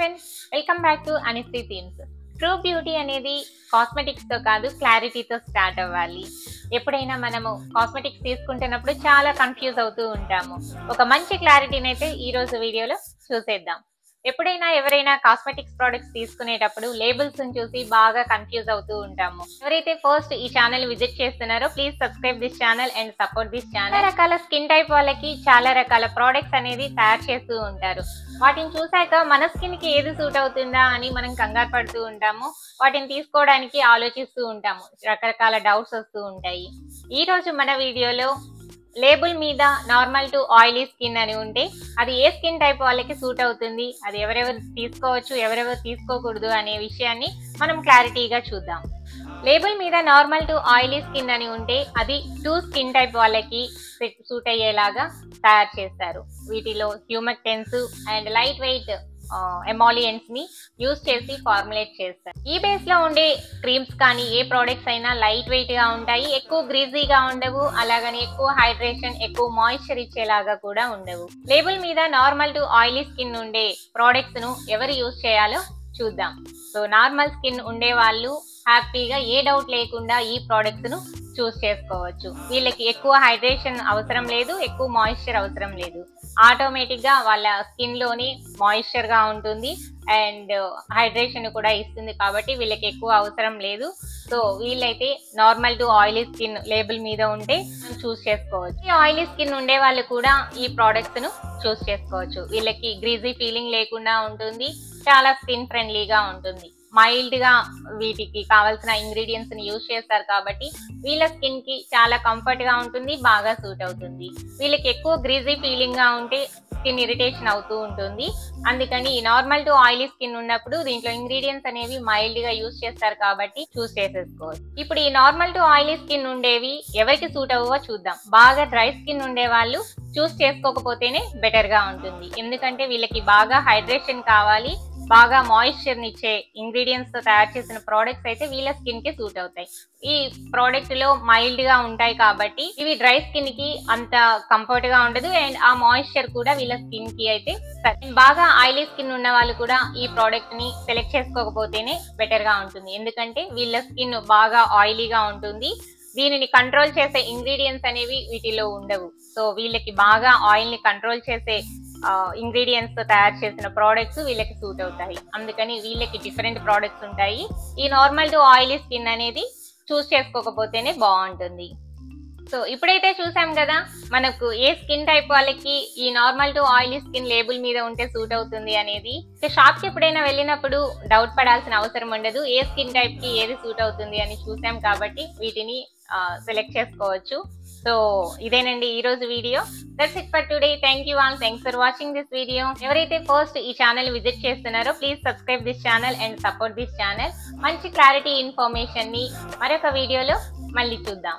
Friends, welcome back to Anishree themes. True beauty అనేది cosmetics తో కాదు, క్లారిటీతో స్టార్ట్ అవ్వాలి. ఎప్పుడైనా మనము కాస్మెటిక్స్ తీసుకుంటున్నప్పుడు చాలా కన్ఫ్యూజ్ అవుతూ ఉంటాము. ఒక మంచి క్లారిటీని అయితే ఈ రోజు వీడియోలో చూసేద్దాం. ఎప్పుడైనా ఎవరైనా కాస్మెటిక్స్ ప్రోడక్ట్స్ తీసుకునేటప్పుడు లేబుల్స్ చూసి బాగా కన్ఫ్యూజ్ అవుతూ ఉంటాము. ఎవరైతే ఫస్ట్ ఈ ఛానల్ విజిట్ చేస్తున్నారో please subscribe this channel and support this channel. చాలా రకాల స్కిన్ టైప్ వాళ్ళకి చాలా రకాల ప్రోడక్ట్స్ అనేది తయారు చేస్తూ ఉంటారు. వాటిని చూసాక మన స్కిన్ కి ఏది సూట్ అవుతుందా అని మనం కంగారు పడుతూ ఉంటాము. వాటిని తీసుకోవడానికి ఆలోచిస్తూ ఉంటాము. రకరకాల డౌట్స్ వస్తూ ఉంటాయి. ఈ రోజు మన వీడియోలో లేబుల్ మీద నార్మల్ టు ఆయిలీ స్కిన్ అని ఉంటే అది ఏ స్కిన్ టైప్ వాళ్ళకి సూట్ అవుతుంది, అది ఎవరెవరు తీసుకోవచ్చు, ఎవరెవరు తీసుకోకూడదు అనే విషయాన్ని మనం క్లారిటీగా చూద్దాం. లేబుల్ మీద నార్మల్ టు ఆయిలీ స్కిన్ అని ఉంటే అది 2 స్కిన్ టైప్ వాళ్ళకి సూట్ అయ్యేలాగా తయారు చేస్తారు. వీటిలో హ్యూమక్టెన్స్ అండ్ లైట్ వెయిట్ ఎమాలియన్స్ ని యూజ్ చేసి ఫార్ములేట్ చేస్తారు. ఈ బేస్ లో ఉండే క్రీమ్స్ కానీ ఏ ప్రోడక్ట్స్ అయినా లైట్ వెయిట్ గా ఉంటాయి, ఎక్కువ గ్రీజీగా ఉండవు, అలాగని ఎక్కువ హైడ్రేషన్, ఎక్కువ మాయిశ్చర్ ఇచ్చేలాగా కూడా ఉండవు. లేబుల్ మీద నార్మల్ టు ఆయిలీ స్కిన్ ఉండే ప్రోడక్ట్స్ ను ఎవరు యూజ్ చేయాలో చూద్దాం. సో నార్మల్ స్కిన్ ఉండే వాళ్ళు హ్యాపీగా ఏ డౌట్ లేకుండా ఈ ప్రోడక్ట్స్ ను చూస్ చేసుకోవచ్చు. వీళ్ళకి ఎక్కువ హైడ్రేషన్ అవసరం లేదు, ఎక్కువ మాయిశ్చర్ అవసరం లేదు. ఆటోమేటిక్ గా వాళ్ళ స్కిన్ లోని మాయిశ్చర్ గా ఉంటుంది అండ్ హైడ్రేషన్ కూడా ఇస్తుంది, కాబట్టి వీళ్ళకి ఎక్కువ అవసరం లేదు. సో వీళ్ళైతే normal to oily skin label మీద ఉంటే చూస్ చేసుకోవచ్చు. ఈ ఆయిలీ స్కిన్ ఉండే వాళ్ళు కూడా ఈ ప్రోడక్ట్స్ ను చూస్ చేసుకోవచ్చు. వీళ్ళకి గ్రీజీ ఫీలింగ్ లేకుండా ఉంటుంది, చాలా స్కిన్ ఫ్రెండ్లీగా ఉంటుంది. మైల్డ్ గా వీటికి కావాల్సిన ఇంగ్రీడియంట్స్ ని యూజ్ చేస్తారు కాబట్టి వీళ్ళ స్కిన్ కి చాలా కంఫర్ట్ గా ఉంటుంది, బాగా సూట్ అవుతుంది. వీళ్ళకి ఎక్కువ గ్రీజీ ఫీలింగ్ గా ఉంటే స్కిన్ ఇరిటేషన్ అవుతూ ఉంటుంది. అందుకని ఈ నార్మల్ టు ఆయిలీ స్కిన్ ఉన్నప్పుడు దీంట్లో ఇంగ్రీడియంట్స్ అనేవి మైల్డ్ గా యూజ్ చేస్తారు కాబట్టి చూస్ చేసేసుకోవచ్చు. ఇప్పుడు ఈ నార్మల్ టు ఆయిలీ స్కిన్ ఉండేవి ఎవరికి సూట్ అవ్వవో చూద్దాం. బాగా డ్రై స్కిన్ ఉండే వాళ్ళు చూస్ చేసుకోకపోతేనే బెటర్ గా ఉంటుంది. ఎందుకంటే వీళ్ళకి బాగా హైడ్రేషన్ కావాలి, బాగా మాయిశ్చర్ నిచ్చే ఇంగ్రీడియంట్స్ తో తయారు చేసిన ప్రోడక్ట్స్ అయితే వీళ్ళ స్కిన్ కి సూట్ అవుతాయి. ఈ ప్రోడక్ట్ లో మైల్డ్ గా ఉంటాయి కాబట్టి ఇవి డ్రై స్కిన్ కి అంత కంఫర్ట్ గా ఉండదు అండ్ ఆ మాయిశ్చర్ కూడా వీళ్ళ స్కిన్ కి అయితే బాగా ఆయిలీ స్కిన్ ఉన్న వాళ్ళు కూడా ఈ ప్రోడక్ట్ ని సెలెక్ట్ చేసుకోకపోతేనే బెటర్ గా ఉంటుంది. ఎందుకంటే వీళ్ళ స్కిన్ బాగా ఆయిలీగా ఉంటుంది, దీనిని కంట్రోల్ చేసే ఇంగ్రీడియంట్స్ అనేవి వీటిలో ఉండవు. సో వీళ్ళకి బాగా ఆయిల్ ని కంట్రోల్ చేసే ఇంగ్రీడియంట్స్ తో తయారు చేసిన ప్రోడక్ట్స్ వీళ్ళకి సూట్ అవుతాయి. అందుకని వీళ్ళకి డిఫరెంట్ ప్రోడక్ట్స్ ఉంటాయి. ఈ నార్మల్ టు ఆయిలీ స్కిన్ అనేది చూస్ చేసుకోకపోతేనే బాగుంటుంది. సో ఇప్పుడైతే చూసాం కదా మనకు ఏ స్కిన్ టైప్ వాళ్ళకి ఈ normal to oily skin label మీద ఉంటే సూట్ అవుతుంది అనేది. షాప్ కి ఎప్పుడైనా వెళ్ళినప్పుడు డౌట్ పడాల్సిన అవసరం ఉండదు. ఏ స్కిన్ టైప్ కి ఏది సూట్ అవుతుంది అని చూసాం కాబట్టి వీటిని సెలెక్ట్ చేసుకోవచ్చు. సో ఇదేనండి ఈ రోజు video. That's it for today. Thank you all. Thanks for watching this video. ఎవరైతే ఫస్ట్ ఈ ఛానల్ విజిట్ చేస్తున్నారో please subscribe this channel and support this channel. మంచి క్లారిటీ ఇన్ఫర్మేషన్ ని మరొక వీడియోలో మళ్ళీ చూద్దాం.